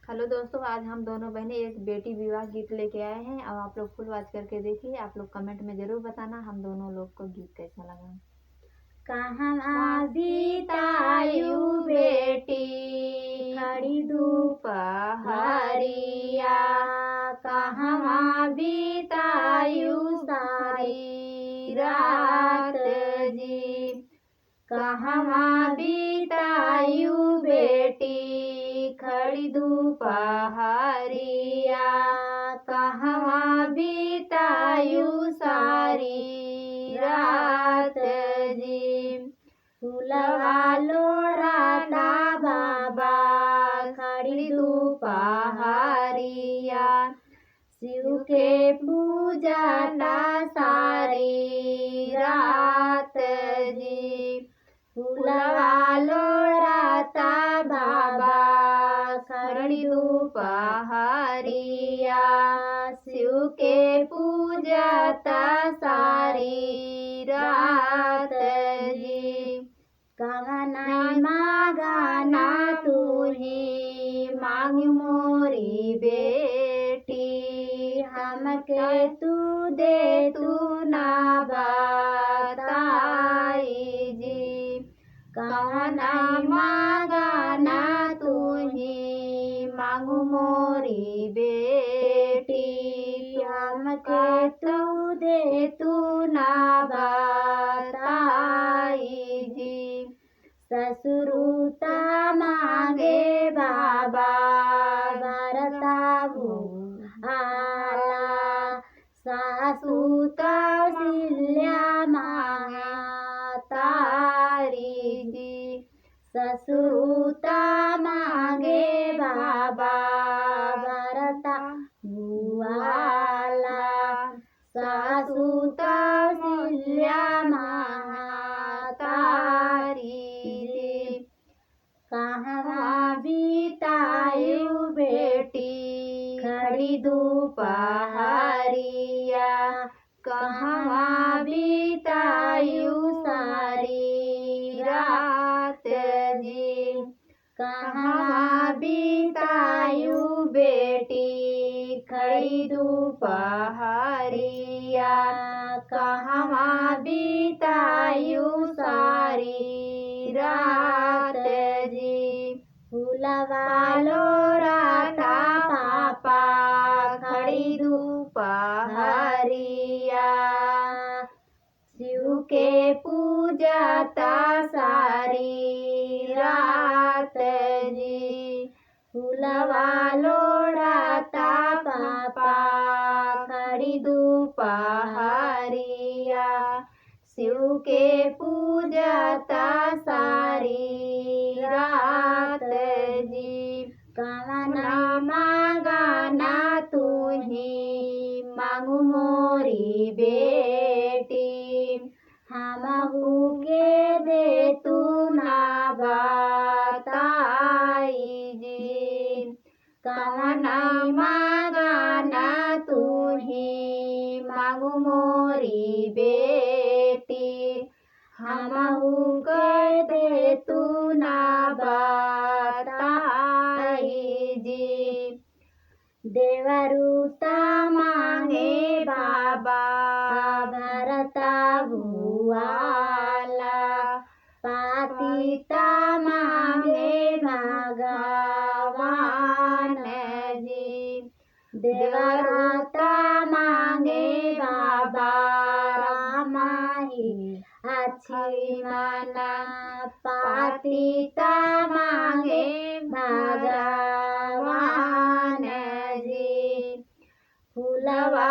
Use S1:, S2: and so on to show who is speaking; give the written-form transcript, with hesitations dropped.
S1: Hello दोस्तों, आज हम दोनों बहनें एक बेटी विवाह गीत लेके आए हैं। अब आप लोग फुल वॉच करके देखिए। आप लोग कमेंट में जरूर बताना हम दोनों लोग को गीत कैसा लगा।
S2: कहवा बीतायु बेटी खड़ी दुपहरिया, कहवा बीतायु सारी रात जी, कहवा बीतायु बेटी खड़ी दुपहरिया, कहवा बीतायु सारी रात जी। फूलवा लोढ़ाता बाबा खड़ी दुपहरिया, शिव के पूजाता सारी रात जी। फूलवा लोढ़ाता बाबा खड़ी दुपहरिया, शिव के पूजाता सारी रात जी। कवना मांगना तुही मांगी मोरी बेटी, हमके तू दे तू ना बताई जी। कवना मांगना तुही मांगू मोरी बेटी, हमके तू दे तू ना बताई जी। ससुरुता मांगे बाबा भरता भूआला, सासुता सिल्या मांगा तारी जी। ससुरुता मांगे बाबा भरता भूआला, सासुता सिल्या मांगा तारी जी। कहवा बीतायु बेटी खड़ी दुपहरिया, कहवा बीतायु सारी रात जी। कहवा बीतायु बेटी खड़ी दुपहरिया, कहवा बीतायु सारी रात जी। फूलवा लोढ़ाता पापा खड़ी दुपहरिया, शिव के पूजाता सारी रात जी। फूलवा लोढ़ाता पापा खड़ी दुपहरिया, शिव के पूजाता सारी रात जी। कवना मांगना तुही मांगू मोरी बेटी, हमहू के दे तू ना बताई जी। कवना मांगना तुही मांगू मोरी बेटी, हमहू के दे तू ना बताई जी। देवरुता मांगे बाबा भरता भूआला, पातिता मांगे भगवान जी। देवरुता मांगे बाबा रामाही अच्छी माना, पातिता मांगे भगवान जी। फूलवा